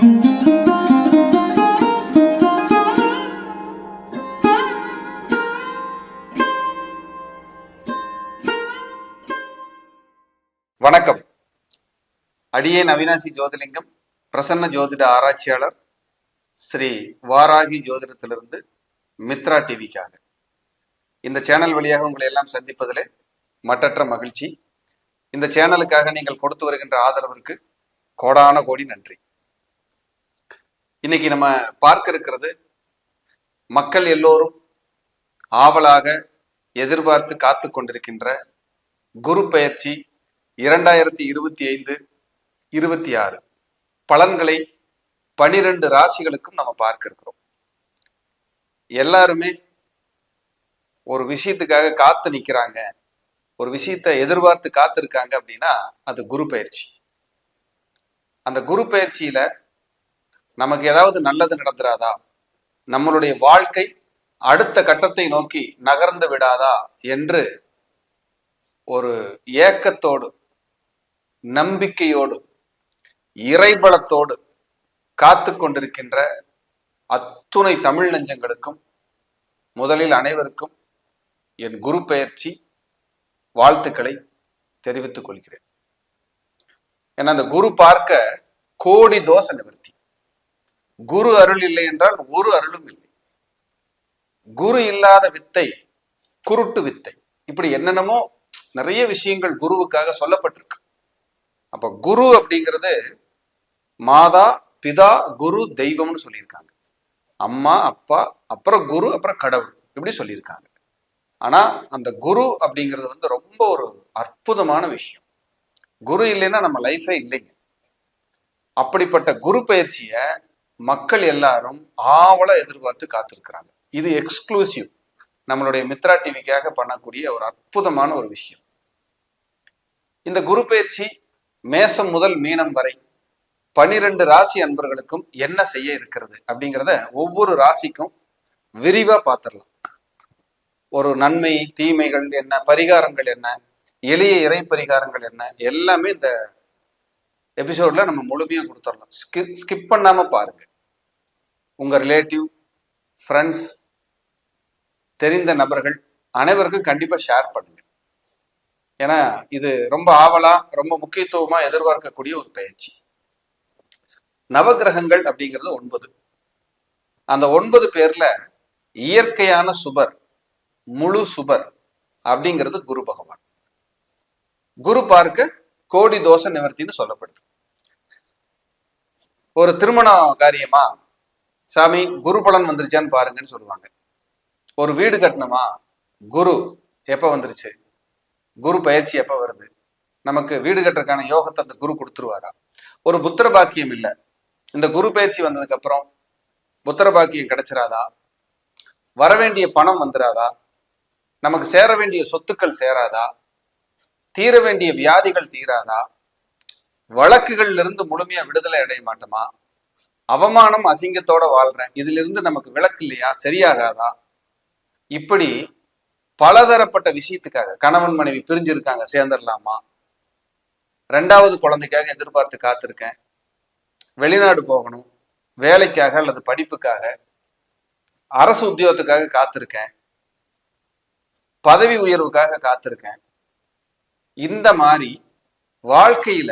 வணக்கம். அடியேன் அவினாசி ஜோதிலிங்கம், பிரசன்ன ஜோதிட ஆராய்ச்சியாளர், ஸ்ரீ வாராகி ஜோதிடத்திலிருந்து மித்ரா டிவிக்காக இந்த சேனல் வழியாக உங்களை எல்லாம் சந்திப்பதிலே மற்றற்ற மகிழ்ச்சி. இந்த சேனலுக்காக நீங்கள் கொடுத்து வருகின்ற ஆதரவிற்கு கோடான கோடி நன்றி. இன்னைக்கு நம்ம பார்க்க இருக்கிறது, மக்கள் எல்லோரும் ஆவலாக எதிர்பார்த்து காத்து கொண்டிருக்கின்ற குரு பெயர்ச்சி 2025-26 பலன்களை 12 ராசிகளுக்கும் நம்ம பார்க்க இருக்கிறோம். எல்லாருமே ஒரு விஷயத்துக்காக காத்து நிக்கிறாங்க, ஒரு விஷயத்தை எதிர்பார்த்து காத்திருக்காங்க அப்படின்னா அது குரு பெயர்ச்சி. அந்த குரு பெயர்ச்சியில நமக்கு ஏதாவது நல்லது நடந்துராதா, நம்மளுடைய வாழ்க்கை அடுத்த கட்டத்தை நோக்கி நகர்ந்து விடாதா என்று ஒரு ஏக்கத்தோடு, நம்பிக்கையோடு, இறைபலத்தோடு காத்து கொண்டிருக்கின்ற அத்துணை தமிழ் நெஞ்சங்களுக்கும் முதலில் அனைவருக்கும் என் குரு பெயர்ச்சி வாழ்த்துக்களை தெரிவித்துக் கொள்கிறேன். ஏன்னா அந்த குரு பார்க்க கோடி தோஷ நிவர்த்தி. குரு அருள் இல்லை என்றால் ஒரு அருளும் இல்லை. குரு இல்லாத வித்தை குருட்டு வித்தை. இப்படி என்னென்னமோ நிறைய விஷயங்கள் குருவுக்காக சொல்லப்பட்டிருக்கு. அப்ப குரு அப்படிங்கிறது மாதா பிதா குரு தெய்வம்னு சொல்லியிருக்காங்க. அம்மா அப்பா அப்புறம் குரு அப்புறம் கடவுள் இப்படி சொல்லியிருக்காங்க. ஆனா அந்த குரு அப்படிங்கிறது ரொம்ப ஒரு அற்புதமான விஷயம். குரு இல்லைன்னா நம்ம லைஃபே இல்லைங்க. அப்படிப்பட்ட குரு பயிற்சிய மக்கள் எல்லாரும் ஆவல எதிர்பார்த்து காத்திருக்கிறாங்க. இது எக்ஸ்க்ளூசிவ் நம்மளுடைய மித்ரா டிவிக்காக பண்ணக்கூடிய ஒரு அற்புதமான ஒரு விஷயம். இந்த குரு பயிற்சி மேசம் முதல் மீனம் வரை 12 ராசி அன்பர்களுக்கும் என்ன செய்ய இருக்கிறது அப்படிங்கிறத ஒவ்வொரு ராசிக்கும் விரிவா பார்த்துடலாம். ஒரு நன்மை தீமைகள் என்ன, பரிகாரங்கள் என்ன, எளிய இறை பரிகாரங்கள் என்ன, எல்லாமே இந்த எபிசோட்ல நம்ம முழுமையா கொடுத்துடலாம். ஸ்கிப் பண்ணாம பாருங்க. உங்க ரிலேட்டிவ், ஃப்ரெண்ட்ஸ், தெரிந்த நபர்கள் அனைவருக்கும் கண்டிப்பா ஷேர் பண்ணுங்க. ஏன்னா இது ரொம்ப ஆவலா, ரொம்ப முக்கியத்துவமா எதிர்பார்க்கக்கூடிய ஒரு பயிற்சி. நவகிரகங்கள் அப்படிங்கிறது 9. அந்த 9 பேர்ல இயற்கையான சுபர், முழு சுபர் அப்படிங்கிறது குரு பகவான். குரு பார்க்க கோடி தோஷ நிவர்த்தின்னு சொல்லப்படுது. ஒரு திருமண காரியமா, சாமி குரு பலன் வந்துருச்சான்னு பாருங்கன்னு சொல்லுவாங்க. ஒரு வீடு கட்டணுமா, குரு எப்ப வந்துருச்சு, குரு பயிற்சி எப்ப வருது, நமக்கு வீடு கட்டுறதுக்கான யோகத்தை அந்த குரு கொடுத்துருவாரா? ஒரு புத்திர பாக்கியம் இல்லை, இந்த குரு பயிற்சி வந்ததுக்கு அப்புறம் புத்திர பாக்கியம் கிடைச்சிராதா? வரவேண்டிய பணம் வந்துடாதா? நமக்கு சேர வேண்டிய சொத்துக்கள் சேராதா? தீர வேண்டிய வியாதிகள் தீராதா? வழக்குகள்ல இருந்து முழுமையா விடுதலை அடைய மாட்டோமா? அவமானம் அசிங்கத்தோட வாழ்றேன், இதுல இருந்து நமக்கு விலக்கு இல்லையா, சரியாகாதா? இப்படி பலதரப்பட்ட விஷயத்துக்காக, கணவன் மனைவி பிரிஞ்சிருக்காங்க, சேர்ந்துடலாமா? 2வது குழந்தைக்காக எதிர்பார்த்து காத்திருக்கேன், வெளிநாடு போகணும், வேலைக்காக அல்லது படிப்புக்காக, அரசு உத்தியோகத்துக்காக காத்திருக்கேன், பதவி உயர்வுக்காக காத்திருக்கேன். இந்த மாதிரி வாழ்க்கையில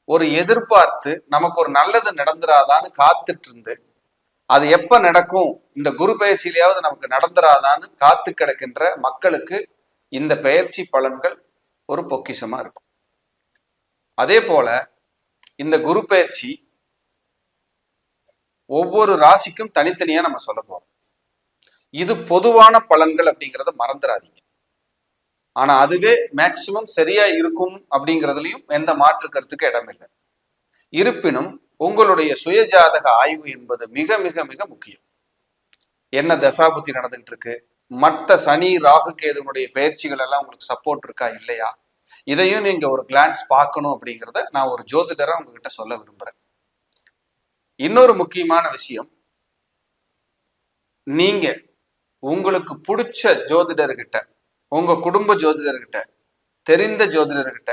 ஒரு எதிர்பார்த்து நமக்கு ஒரு நல்லது நடந்துராதான்னு காத்துட்டு இருந்து, அது எப்ப நடக்கும், இந்த குரு பயிற்சியிலேயாவது நமக்கு நடந்துராதான்னு காத்து கிடக்கின்ற மக்களுக்கு இந்த பெயர்ச்சி பலன்கள் ஒரு பொக்கிஷமா இருக்கும். அதே போல இந்த குரு பயிற்சி ஒவ்வொரு ராசிக்கும் தனித்தனியா நம்ம சொல்ல போறோம். இது பொதுவான பலன்கள் அப்படிங்கிறத மறந்துடாதீங்க. ஆனா அதுவே மேக்சிமம் சரியா இருக்கும் அப்படிங்கிறதுலயும் எந்த மாற்று கருத்துக்கு இடம் இல்லை. இருப்பினும் உங்களுடைய சுயஜாதக ஆய்வு என்பது மிக மிக மிக முக்கியம். என்ன தசாபுத்தி நடந்துகிட்டு இருக்கு, மற்ற சனி ராகு கேதுனுடைய பயிற்சிகள் எல்லாம் உங்களுக்கு சப்போர்ட் இருக்கா இல்லையா, இதையும் நீங்க ஒரு கிளான்ஸ் பார்க்கணும் அப்படிங்கிறத நான் ஒரு ஜோதிடரா உங்ககிட்ட சொல்ல விரும்புறேன். இன்னொரு முக்கியமான விஷயம், நீங்க உங்களுக்கு பிடிச்ச ஜோதிடர்கிட்ட, உங்க குடும்ப ஜோதிடர்கிட்ட, தெரிந்த ஜோதிடர்கிட்ட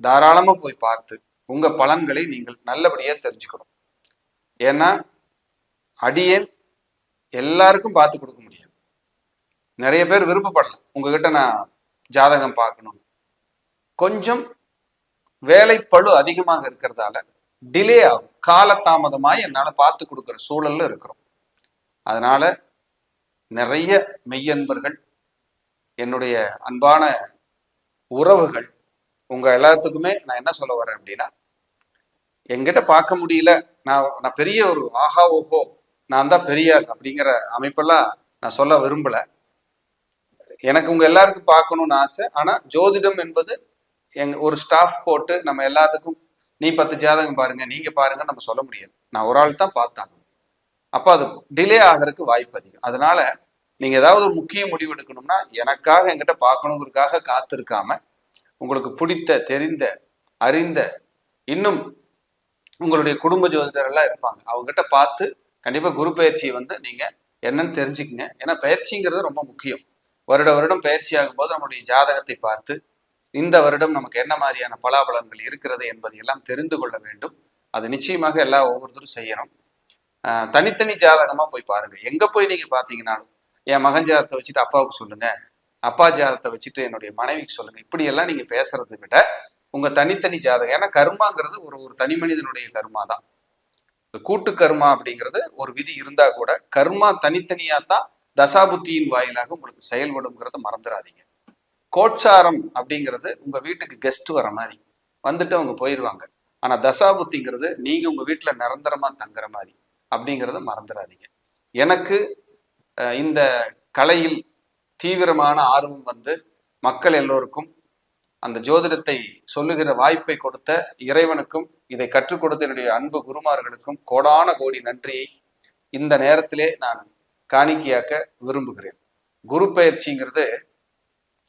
தாராளமா போய் பார்த்து உங்க பலன்களை நீங்கள் நல்லபடியா தெரிஞ்சுக்கணும். ஏன்னா அடியேன் எல்லாருக்கும் பார்த்து கொடுக்க முடியாது. நிறைய பேர் விருப்பப்படலாம் உங்ககிட்ட நான் ஜாதகம் பார்க்கணும். கொஞ்சம் வேலைப்பளு அதிகமாக இருக்கிறதால டிலே ஆகும், காலதாமதமாய் என்னால் பார்த்து கொடுக்குற சூழல்ல இருக்கிறோம். அதனால நிறைய மெய்யன்பர்கள், என்னுடைய அன்பான உறவுகள், உங்க எல்லாத்துக்குமே நான் என்ன சொல்ல வரேன் அப்படின்னா, என்கிட்ட பார்க்க முடியல, நான் பெரிய ஒரு ஆஹா ஓஹோ நான் தான் பெரிய அப்படிங்கிற அமைப்பெல்லாம் நான் சொல்ல விரும்பல. எனக்கு உங்க எல்லாருக்கும் பார்க்கணும்னு ஆசை. ஆனா ஜோதிடம் என்பது ஒரு ஸ்டாஃப் போட்டு நம்ம எல்லாத்துக்கும் நீ 10 ஜாதகம் பாருங்க, நீங்க பாருங்க நம்ம சொல்ல முடியாது. நான் ஒரு ஆள் தான் பார்த்தாங்க. அப்ப அது டிலே ஆகிறதுக்கு வாய்ப்பு அதிகம். அதனால நீங்க ஏதாவது ஒரு முக்கிய முடிவு எடுக்கணும்னா எனக்காக என்கிட்ட பார்க்கணுங்கிறதுக்காக காத்திருக்காம, உங்களுக்கு பிடித்த, தெரிந்த, அறிந்த, இன்னும் உங்களுடைய குடும்ப ஜோதிடர் எல்லாம் இருப்பாங்க, அவங்ககிட்ட பார்த்து கண்டிப்பா குரு பயிற்சியை நீங்க என்னன்னு தெரிஞ்சுக்குங்க. ஏன்னா பயிற்சிங்கிறது ரொம்ப முக்கியம். வருடம் பயிற்சி ஆகும் போது நம்முடைய ஜாதகத்தை பார்த்து இந்த வருடம் நமக்கு என்ன மாதிரியான பலாபலன்கள் இருக்கிறது என்பதை எல்லாம் தெரிந்து கொள்ள வேண்டும். அது நிச்சயமாக ஒவ்வொருத்தரும் செய்யணும். தனித்தனி ஜாதகமா போய் பாருங்க. எங்க போய் நீங்க பாத்தீங்கன்னாலும் என் மகன் ஜாதகத்தை வச்சுட்டு அப்பாவுக்கு சொல்லுங்க, அப்பா ஜாதகத்தை வச்சுட்டு என்னுடைய மனைவிக்கு சொல்லுங்க, இப்படி எல்லாம் நீங்க பேசுறதை விட உங்க தனித்தனி ஜாதகம், ஏன்னா கர்மாங்கிறது ஒரு தனி மனிதனுடைய கர்மா தான். கூட்டு கர்மா அப்படிங்கிறது ஒரு விதி இருந்தா கூட கர்மா தனித்தனியா தான் தசாபுத்தியின் வாயிலாக உங்களுக்கு செயல்படுங்கிறத மறந்துடாதீங்க. கோட்சாரம் அப்படிங்கிறது உங்க வீட்டுக்கு கெஸ்ட் வர மாதிரி வந்துட்டு அவங்க போயிடுவாங்க. ஆனா தசாபுத்திங்கிறது நீங்க உங்க வீட்டுல நிரந்தரமா தங்குற மாதிரி அப்படிங்கிறத மறந்துடாதீங்க. எனக்கு இந்த கலையில் தீவிரமான ஆர்வம் மக்கள் எல்லோருக்கும் அந்த ஜோதிடத்தை சொல்லுகிற வாய்ப்பை கொடுத்த இறைவனுக்கும் இதை கற்றுக் கொடுத்த என்னுடைய அன்பு குருமார்களுக்கும் கோடான கோடி நன்றியை இந்த நேரத்திலே நான் காணிக்கையாக்க விரும்புகிறேன். குரு பயிற்சிங்கிறது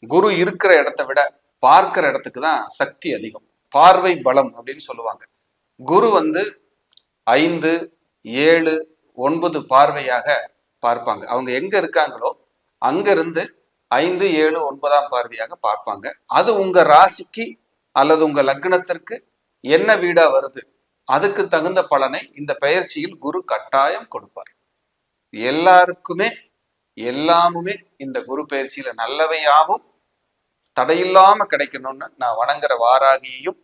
குரு இருக்கிற இடத்தை விட பார்க்கிற இடத்துக்கு தான் சக்தி அதிகம். பார்வை பலம் அப்படின்னு சொல்லுவாங்க. குரு 5, 7, 9 பார்வையாக பார்ப்பாங்க. அவங்க எங்க இருக்காங்களோ அங்க இருந்து 5, 7, 9ஆம் பார்வையாக பார்ப்பாங்க. அது உங்க ராசிக்கு அல்லது உங்க லக்னத்திற்கு என்ன வீடா வருது, அதுக்கு தகுந்த பலனை இந்த பயிற்சியில் குரு கட்டாயம் கொடுப்பார். எல்லாருக்குமே எல்லாமுமே இந்த குரு பயிற்சியில நல்லவையாகவும் தடையில்லாம கிடைக்கணும்னு நான் வணங்குற வாராகியையும்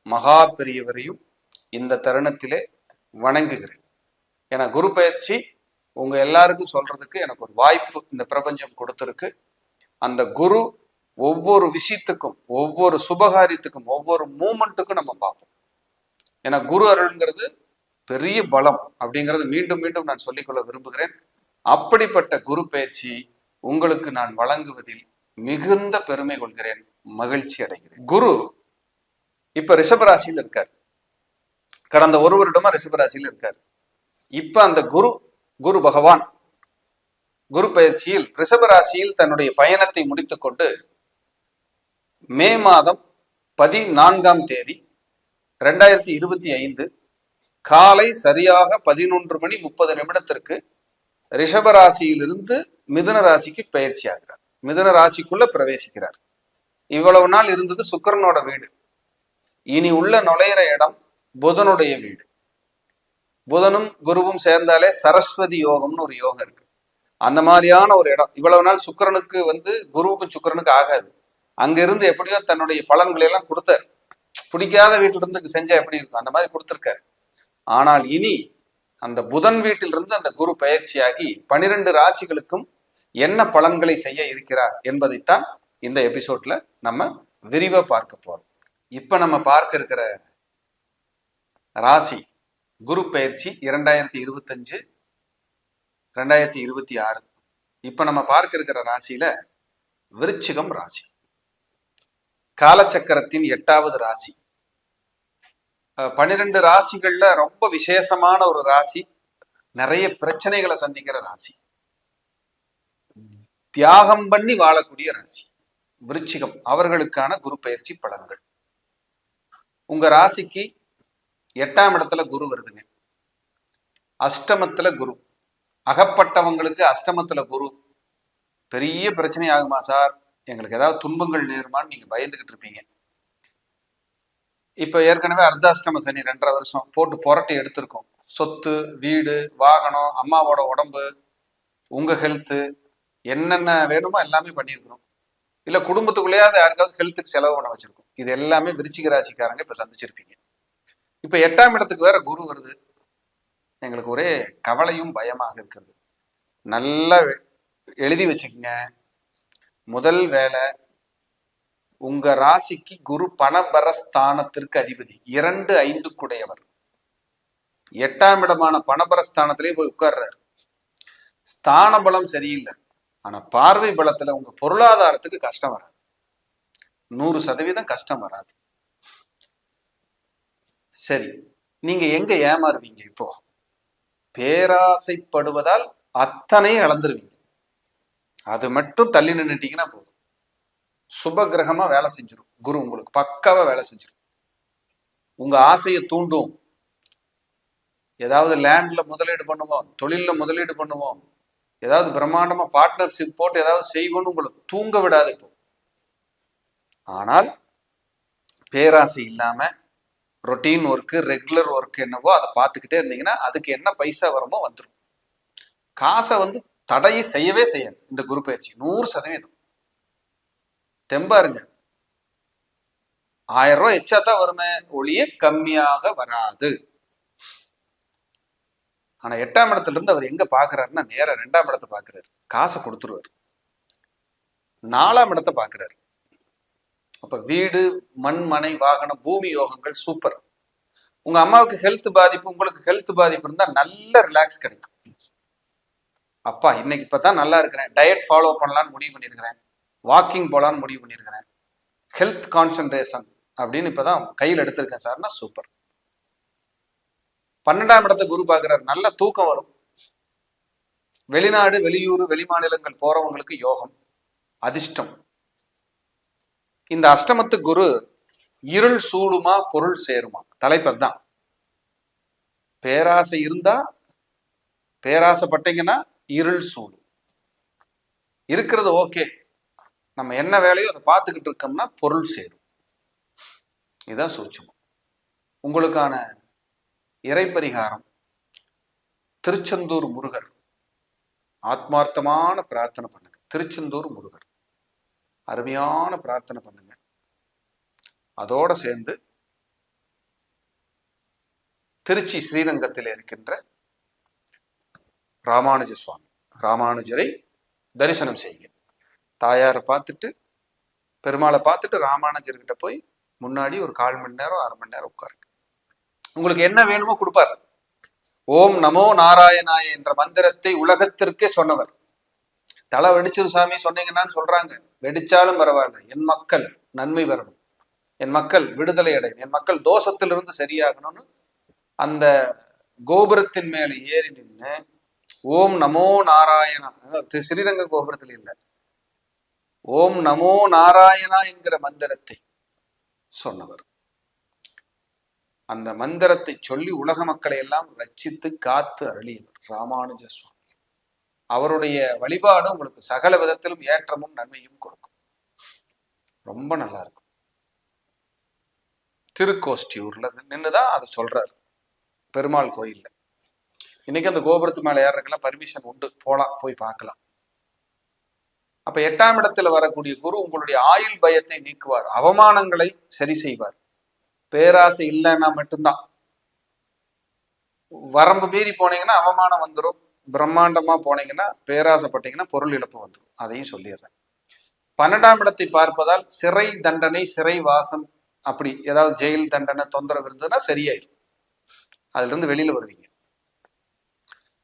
மகா பெரியவரையும் இந்த தருணத்திலே வணங்குகிறேன். ஏன்னா குரு பயிற்சி உங்க எல்லாருக்கும் சொல்றதுக்கு எனக்கு ஒரு வாய்ப்பு இந்த பிரபஞ்சம் கொடுத்திருக்கு. அந்த குரு ஒவ்வொரு விஷயத்துக்கும், ஒவ்வொரு சுபகாரியத்துக்கும், ஒவ்வொரு மூமெண்ட்டுக்கும் நம்ம பார்ப்போம். ஏன்னா குரு அருள்ங்கிறது பெரிய பலம் அப்படிங்கிறது மீண்டும் மீண்டும் நான் சொல்லிக்கொள்ள விரும்புகிறேன். அப்படிப்பட்ட குரு பயிற்சி உங்களுக்கு நான் வழங்குவதில் மிகுந்த பெருமை கொள்கிறேன், மகிழ்ச்சி அடைகிறேன். குரு இப்ப ரிஷபராசியில் இருக்கார். கடந்த ஒரு வருடமா ரிஷபராசியில் இருக்கார். இப்ப அந்த குரு பகவான் குரு பயிற்சியில் ரிஷபராசியில் தன்னுடைய பயணத்தை முடித்துக் கொண்டு மே மாதம் 14ஆம் தேதி 2025 காலை சரியாக 11:30 ரிஷபராசியிலிருந்து மிதுன ராசிக்கு பயிற்சி ஆகிறார். மிதுன ராசிக்குள்ள பிரவேசிக்கிறார். இவ்வளவு நாள் இருந்தது சுக்கிரனோட வீடு. இனி உள்ள நுழையிற இடம் புதனுடைய வீடு. புதனும் குருவும் சேர்ந்தாலே சரஸ்வதி யோகம்னு ஒரு யோகம் இருக்கு. அந்த மாதிரியான ஒரு இடம். இவ்வளவு நாள் சுக்கிரனுக்கு குருவுக்கும் சுக்கிரனுக்கு ஆகாது. அங்க இருந்து எப்படியோ தன்னுடைய பலன்களை எல்லாம் கொடுத்தாரு. பிடிக்காத வீட்டில இருந்து செஞ்சா எப்படி இருக்கும், அந்த மாதிரி கொடுத்திருக்காரு. ஆனால் இனி அந்த புதன் வீட்டிலிருந்து அந்த குரு பயிற்சியாகி 12 ராசிகளுக்கும் என்ன பலன்களை செய்ய இருக்கிறார் என்பதைத்தான் இந்த எபிசோட்ல நம்ம விரிவா பார்க்க போறோம். இப்ப நம்ம பார்க்க இருக்கிற ராசி குரு பயிற்சி 2025, 2026. இப்ப நம்ம பார்க்க இருக்கிற ராசியில விருச்சிகம் ராசி, காலச்சக்கரத்தின் 8வது ராசி. 12 ராசிகள்ல ரொம்ப விசேஷமான ஒரு ராசி, நிறைய பிரச்சனைகளை சந்திக்கிற ராசி, தியாகம் பண்ணி வாழக்கூடிய ராசி விருச்சிகம். அவர்களுக்கான குரு பயிற்சி பலன்கள். உங்க ராசிக்கு 8ஆம் இடத்துல குரு வருதுங்க. அஷ்டமத்துல குரு. அகப்பட்டவங்களுக்கு அஷ்டமத்துல குரு பெரிய பிரச்சனை ஆகுமா சார், எங்களுக்கு ஏதாவது துன்பங்கள் நேருமான்னு நீங்க பயந்துகிட்டு இருப்பீங்க. இப்ப ஏற்கனவே அர்த்தாஷ்டம சனி 2.5 வருஷம் போட்டு புரட்டி எடுத்திருக்கோம். சொத்து, வீடு, வாகனம், அம்மாவோட உடம்பு, உங்க ஹெல்த்து, என்னென்ன வேணுமோ எல்லாமே பண்ணியிருக்கிறோம். இல்ல குடும்பத்துக்குள்ளேயாவது யாருக்காவது ஹெல்த்துக்கு செலவு பண்ண வச்சிருக்கோம். இது எல்லாமே விருச்சிக ராசிக்காரங்க இப்ப சந்திச்சிருப்பீங்க. இப்ப 8ஆம் இடத்துக்கு வேற குரு வருது. எங்களுக்கு ஒரே கவலையும் பயமாக இருக்கிறது. நல்லா எழுதி வச்சுக்கங்க. முதல் வேலை, உங்க ராசிக்கு குரு பணபரஸ்தானத்திற்கு அதிபதி, 2, 5 8ஆம் இடமான பணபரஸ்தானத்திலே போய் உட்கார்றாரு. ஸ்தான பலம் சரியில்லை, ஆனா பார்வை பலத்துல உங்க பொருளாதாரத்துக்கு கஷ்டம் வராது. 100% கஷ்டம் வராது. சரி, நீங்க எங்க ஏமாறுவீங்க? இப்போ பேராசைப்படுவதால் அத்தனையும் இழந்துருவீங்க. அது மட்டும் தள்ளி நின்னுட்டீங்கன்னா போதும். சுப கிரகமா வேலை செஞ்சிடும். குரு உங்களுக்கு பக்காவா வேலை செஞ்சிடும். உங்க ஆசையை தூண்டும். ஏதாவது லேண்ட்ல முதலீடு பண்ணுவோம், தொழில்ல முதலீடு பண்ணுவோம், ஏதாவது பிரம்மாண்டமா பார்ட்னர்ஷிப் போட்டு ஏதாவது செய்வோம்னு உங்களை தூங்க விடாது இப்போ. ஆனால் பேராசை இல்லாம ரொட்டீன் ஒர்க்கு, ரெகுலர் ஒர்க் என்னவோ அதை பார்த்துக்கிட்டே இருந்தீங்கன்னா அதுக்கு என்ன பைசா வருமோ வந்துடும். காசை தடையை செய்யவே செய்யாது இந்த குரு பயிற்சி. 100% தெம்பா இருங்க. 1000 ரூபாய் எச்சா தான் வருமே ஒளிய கம்மியாக வராது. ஆனா 8ஆம் இடத்துல இருந்து அவர் எங்க பாக்குறாருன்னா நேர 2ஆம் இடத்தை பாக்குறாரு. காசை கொடுத்துருவாரு. 4ஆம் இடத்தை பாக்குறாரு. அப்ப வீடு, மண், மனை, வாகனம், பூமி யோகங்கள் சூப்பர். உங்க அம்மாவுக்கு ஹெல்த் பாதிப்பு, உங்களுக்கு ஹெல்த் பாதிப்பு இருந்தா நல்ல ரிலாக்ஸ் கிடைக்கும். அப்பா இன்னைக்கு இப்பதான் நல்லா இருக்கிறேன், டயட் ஃபாலோ பண்ணலான்னு முடிவு பண்ணிருக்கிறேன், வாக்கிங் போலான்னு முடிவு பண்ணிருக்கிறேன், ஹெல்த் கான்சன்ட்ரேஷன் அப்படின்னு இப்பதான் கையில் எடுத்திருக்கேன் சார்னா சூப்பர். 12ஆம் இடத்தை குரு பாக்குறாரு. நல்ல தூக்கம் வரும். வெளிநாடு, வெளியூர், வெளிமாநிலங்கள் போறவங்களுக்கு யோகம், அதிர்ஷ்டம். இந்த அஷ்டமத்து குரு இருள் சூடுமா பொருள் சேருமா தலைப்பதான். பேராசை இருந்தா, பேராசைப்பட்டீங்கன்னா இருள் சூடும். இருக்கிறது ஓகே, நம்ம என்ன வேலையோ அதை பார்த்துக்கிட்டு இருக்கோம்னா பொருள் சேரும். இதுதான் சூட்சுமம். உங்களுக்கான இறைப்பரிகாரம் திருச்செந்தூர் முருகர். ஆத்மார்த்தமான பிரார்த்தனை பண்ணுங்க. திருச்செந்தூர் முருகர் அருமையான பிரார்த்தனை பண்ணுங்க. அதோட சேர்ந்து திருச்சி ஸ்ரீரங்கத்தில் இருக்கின்ற ராமானுஜ சுவாமி, ராமானுஜரை தரிசனம் செய்யுங்க. தாயாரை பார்த்துட்டு, பெருமாளை பார்த்துட்டு ராமானுஜர்கிட்ட போய் முன்னாடி ஒரு 1/4 மணி நேரம் 1/2 மணி நேரம் உட்காருங்க. உங்களுக்கு என்ன வேணுமோ கொடுப்பார். ஓம் நமோ நாராயணாய என்ற மந்திரத்தை உலகத்திற்கே சொன்னவர். தலை வெடிச்சது சாமி சொன்னீங்கன்னு சொல்றாங்க. வெடிச்சாலும் பரவாயில்ல, என் மக்கள் நன்மை பெறணும், என் மக்கள் விடுதலை அடையணும், என் மக்கள் தோஷத்திலிருந்து சரியாகணும்னு அந்த கோபுரத்தின் மேல ஏறி நின்று ஓம் நமோ நாராயணா, ஸ்ரீரங்க கோபுரத்தில் இல்லை, ஓம் நமோ நாராயணா என்கிற மந்திரத்தை சொன்னவர். அந்த மந்திரத்தை சொல்லி உலக மக்களை எல்லாம் ரட்சித்து காத்து அருளியவர் ராமானுஜ சுவாமி. அவருடைய வழிபாடு உங்களுக்கு சகல விதத்திலும் ஏற்றமும் நன்மையும் கொடுக்கும். ரொம்ப நல்லா இருக்கும். திருக்கோஷ்டியூர்ல நின்றுதான் அதை சொல்றாரு. பெருமாள் கோயில்ல இன்னைக்கு அந்த கோபுரத்து மேல ஏறதுக்கெல்லாம் பர்மிஷன் உண்டு, போலாம், போய் பார்க்கலாம். அப்ப 8ஆம் இடத்துல வரக்கூடிய குரு உங்களுடைய ஆயுள் பயத்தை நீக்குவார், அவமானங்களை சரி செய்வார். பேராசை இல்லைன்னா மட்டும்தான். வரம்பு மீறி போனீங்கன்னா அவமானம் வந்துடும். பிரம்மாண்டமா போனீங்கன்னா, பேராசைப்பட்டீங்கன்னா பொருள் இழப்பு வந்துடும். அதையும் சொல்லிடுறேன். 12ஆம் இடத்தை பார்ப்பதால் சிறை தண்டனை, சிறை வாசம், அப்படி ஏதாவது ஜெயில் தண்டனை தொந்தரவு இருந்ததுன்னா சரியாயிடும். அதுல இருந்து வெளியில வருவீங்க.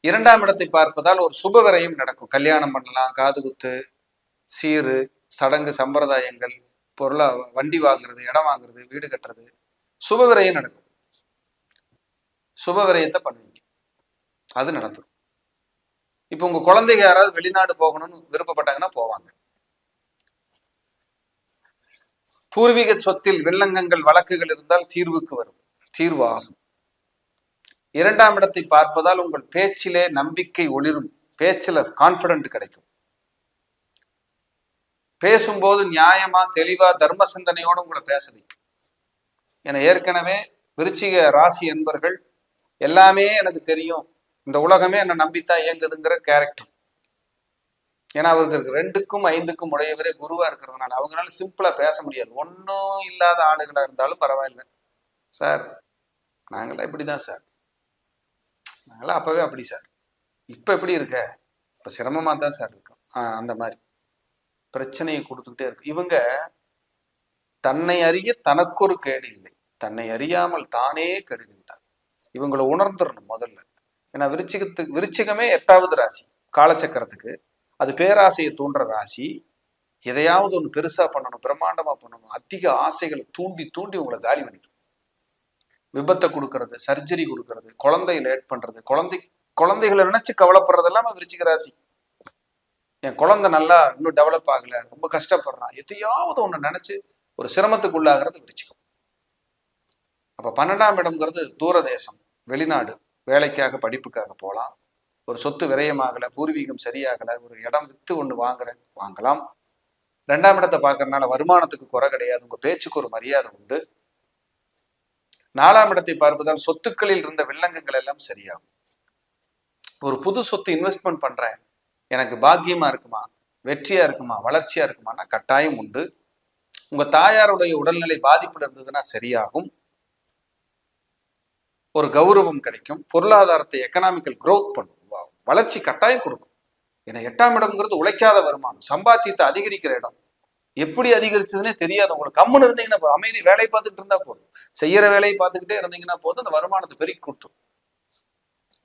2ஆம் இடத்தை பார்ப்பதால் ஒரு சுப விரயம் நடக்கும். கல்யாணம் பண்ணலாம், காது குத்து, சீரு, சடங்கு, சம்பிரதாயங்கள், பொருளா வண்டி வாங்குறது, இடம் வாங்குறது, வீடு கட்டுறது, சுப விரயம் நடக்கும். சுப விரயத்தை பண்ணுவீங்க, அது நடந்துடும். இப்ப உங்க குழந்தைங்க யாராவது வெளிநாடு போகணும்னு விருப்பப்பட்டாங்கன்னா போவாங்க. பூர்வீக சொத்தில் வில்லங்கங்கள், வழக்குகள் இருந்தால் தீர்வுக்கு வரும், தீர்வு ஆகும். 2ஆம் இடத்தை பார்ப்பதால் உங்கள் பேச்சிலே நம்பிக்கை ஒளிரும், பேச்சில கான்பிடன்ட் கிடைக்கும். பேசும்போது நியாயமா, தெளிவா, தர்ம சிந்தனையோடு உங்களை பேச வைக்கும். என ஏற்கனவே விருச்சிக ராசி என்பர்கள் எல்லாமே எனக்கு தெரியும், இந்த உலகமே என்னை நம்பித்தான் இயங்குதுங்கிற கேரக்டர். ஏன்னா அவருக்கு 2க்கும் 5க்கும் உடையவரே குருவா இருக்கிறதுனால அவங்களால சிம்பிளா பேச முடியாது. ஒன்றும் இல்லாத ஆளுகளா இருந்தாலும் பரவாயில்ல சார், நாங்களாம் இப்படிதான் சார், நாங்களாம் அப்பவே அப்படி சார், இப்ப எப்படி இருக்க, இப்ப சிரமமா தான் சார் இருக்கும். அந்த மாதிரி பிரச்சனையை கொடுத்துக்கிட்டே இருக்கு. இவங்க தன்னை அறிய தனக்கொரு கேடு இல்லை, தன்னை அறியாமல் தானே கெடுகின்றார். இவங்களை உணர்ந்துடணும் முதல்ல. ஏன்னா விருச்சிகமே 8வது ராசி காலச்சக்கரத்துக்கு. அது பேராசையை தூண்டுற ராசி. எதையாவது ஒன்று பெருசா பண்ணணும், பிரம்மாண்டமா பண்ணணும், அதிக ஆசைகளை தூண்டி தூண்டி உங்களை காலி பண்ணிடும். விபத்தை கொடுக்கறது, சர்ஜரி கொடுக்கறது, குழந்தையை லேட் பண்றது, குழந்தைகளை நினைச்சு கவலைப்படுறது எல்லாமே விருச்சிக ராசி. என் குழந்தை நல்லா இன்னும் டெவலப் ஆகல, ரொம்ப கஷ்டப்படுறான், எதையாவது ஒன்று நினைச்சு ஒரு சிரமத்துக்குள்ளாகிறது விருச்சிகம். அப்ப 12ஆம் இடம்ங்கிறது தூரதேசம், வெளிநாடு, வேலைக்காக படிப்புக்காக போகலாம். ஒரு சொத்து விரயமாகல, பூர்வீகம் சரியாகல, ஒரு இடம் வித்து ஒன்று வாங்கலாம். 2ஆம் இடத்தை பார்க்கறதுனால வருமானத்துக்கு குறை கிடையாது, உங்க பேச்சுக்கு ஒரு மரியாதை உண்டு. 4ஆம் இடத்தை பார்ப்பதால் சொத்துக்களில் இருந்த வில்லங்கங்கள் எல்லாம் சரியாகும். ஒரு புது சொத்து இன்வெஸ்ட்மெண்ட் பண்றேன், எனக்கு பாக்கியமா இருக்குமா, வெற்றியா இருக்குமா, வளர்ச்சியா இருக்குமானா கட்டாயம் உண்டு. உங்க தாயாருடைய உடல்நிலை பாதிப்புல இருந்ததுன்னா சரியாகும். ஒரு கௌரவம் கிடைக்கும், பொருளாதாரத்தை எக்கனாமிக்கல் growth பண்ணும், வளர்ச்சி கட்டாயம் கொடுக்கும். ஏன்னா 8ஆம் இடம்ங்கிறது உழைக்காத வருமானம், சம்பாத்தியத்தை அதிகரிக்கிற இடம். எப்படி அதிகரிச்சதுன்னே தெரியாது உங்களுக்கு. கம்முன்னு இருந்தீங்கன்னா அமைதி, வேலையை பார்த்துக்கிட்டு இருந்தா போதும், செய்யற வேலையை பார்த்துக்கிட்டே இருந்தீங்கன்னா போதும், அந்த வருமானத்தை பெருக்கி கொடுத்துரும்.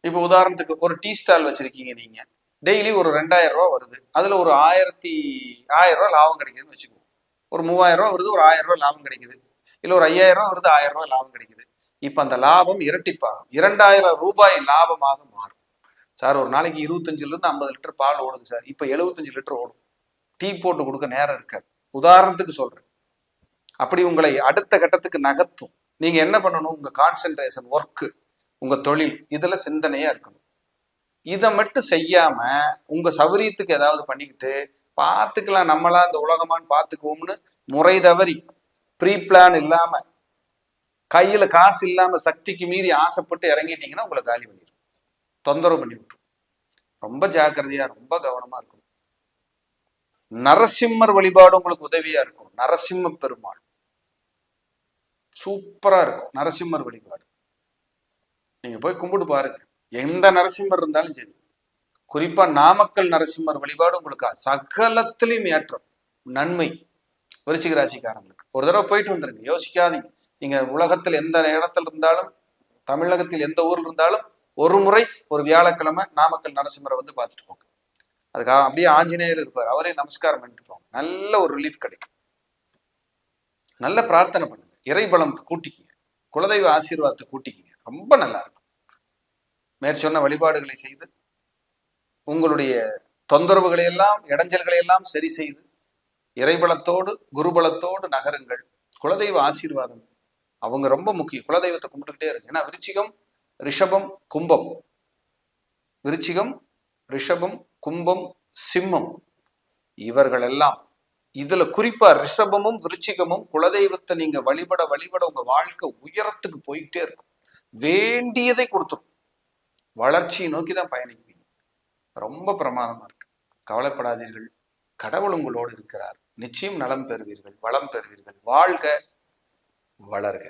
இப்போ உதாரணத்துக்கு ஒரு டீ ஸ்டால் வச்சிருக்கீங்க நீங்க, டெய்லி ஒரு 2000 ரூபா வருது, அதுல ஒரு 1000 ரூபா லாபம் கிடைக்குதுன்னு வச்சுக்கோங்க. ஒரு 3000 ரூபா வருது, ஒரு 1000 ரூபா லாபம் கிடைக்குது. இல்ல ஒரு 5000 ரூபா வருது, 1000 ரூபா லாபம் கிடைக்குது. இப்ப அந்த லாபம் இரட்டிப்பாகும், 2000 ரூபாய் லாபமாக மாறும். சார் ஒரு நாளைக்கு 25 இருந்து 50 லிட்டர் பால் ஓடுது சார், இப்ப 75 லிட்டர் ஓடும். டீ போட்டு கொடுக்க நேரம் இருக்காது, உதாரணத்துக்கு சொல்றேன். அப்படி உங்களை அடுத்த கட்டத்துக்கு நகர்த்தும். நீங்க என்ன பண்ணணும், உங்க கான்சென்ட்ரேஷன், ஒர்க்கு, உங்க தொழில், இதுல சிந்தனையா இருக்கணும். இதை மட்டும் செய்யாம உங்க சௌரியத்துக்கு ஏதாவது பண்ணிக்கிட்டு பார்த்துக்கலாம், நம்மளா இந்த உலகமான்னு பார்த்துக்குவோம்னு முறை தவறி ப்ரீ பிளான் இல்லாம, கையில காசு இல்லாம சக்திக்கு மீறி ஆசைப்பட்டு இறங்கிட்டீங்கன்னா உங்களை காலி பண்ணிடும், தொந்தரவு பண்ணி விட்டுரும். ரொம்ப ஜாக்கிரதையா, ரொம்ப கவனமா இருக்கணும். நரசிம்மர் வழிபாடு உங்களுக்கு உதவியா இருக்கும். நரசிம்ம பெருமாள் சூப்பரா இருக்கும். நரசிம்மர் வழிபாடு நீங்க போய் கும்பிட்டு பாருங்க, எந்த நரசிம்மர் இருந்தாலும் சரி. குறிப்பா நாமக்கல் நரசிம்மர் வழிபாடு உங்களுக்கு சகலத்திலையும் ஏற்றம், நன்மை. விருச்சிக ராசிக்காரங்களுக்கு ஒரு தடவை போயிட்டு வந்துருங்க, யோசிக்காதீங்க. நீங்க உலகத்தில் எந்த இடத்துல இருந்தாலும், தமிழகத்தில் எந்த ஊர்ல இருந்தாலும் ஒரு முறை ஒரு வியாழக்கிழமை நாமக்கல் நரசிம்மரை வந்து பார்த்துட்டு போங்க. அதுக்காக அப்படியே ஆஞ்சநேயர் இருப்பார், அவரே நமஸ்காரம் பண்ணிட்டு போங்க, நல்ல ஒரு ரிலீஃப் கிடைக்கும். நல்ல பிரார்த்தனை பண்ணுங்க, இறைபலம் கூட்டிக்கிங்க, குலதெய்வ ஆசீர்வாதத்தை கூட்டிக்கிங்க, ரொம்ப நல்லா இருக்கும். மேற்சொன்ன வழிபாடுகளை செய்து உங்களுடைய தொந்தரவுகளை எல்லாம், இடைஞ்சல்களை எல்லாம் சரி செய்து இறைபலத்தோடு குருபலத்தோடு நகருங்கள். குலதெய்வ ஆசீர்வாதம் அவங்க ரொம்ப முக்கியம். குலதெய்வத்தை கும்பிட்டுக்கிட்டே இருக்கு. ஏன்னா விருச்சிகம், ரிஷபம், கும்பம், விருச்சிகம், ரிஷபம், கும்பம், சிம்மம், இவர்கள் எல்லாம் இதுல குறிப்பா ரிஷபமும் விருச்சிகமும் குலதெய்வத்தை நீங்க வழிபட வழிபட உங்க வாழ்க்கை உயரத்துக்கு போய்கிட்டே இருக்கும். வேண்டியதை கொடுத்துரும், வளர்ச்சியை நோக்கிதான் பயணிப்பீங்க. ரொம்ப பிரமாதமா இருக்கு. கவலைப்படாதீர்கள், கடவுள் உங்களோடு இருக்கிறார். நிச்சயம் நலம் பெறுவீர்கள், வளம் பெறுவீர்கள். வாழ்க வளர்க.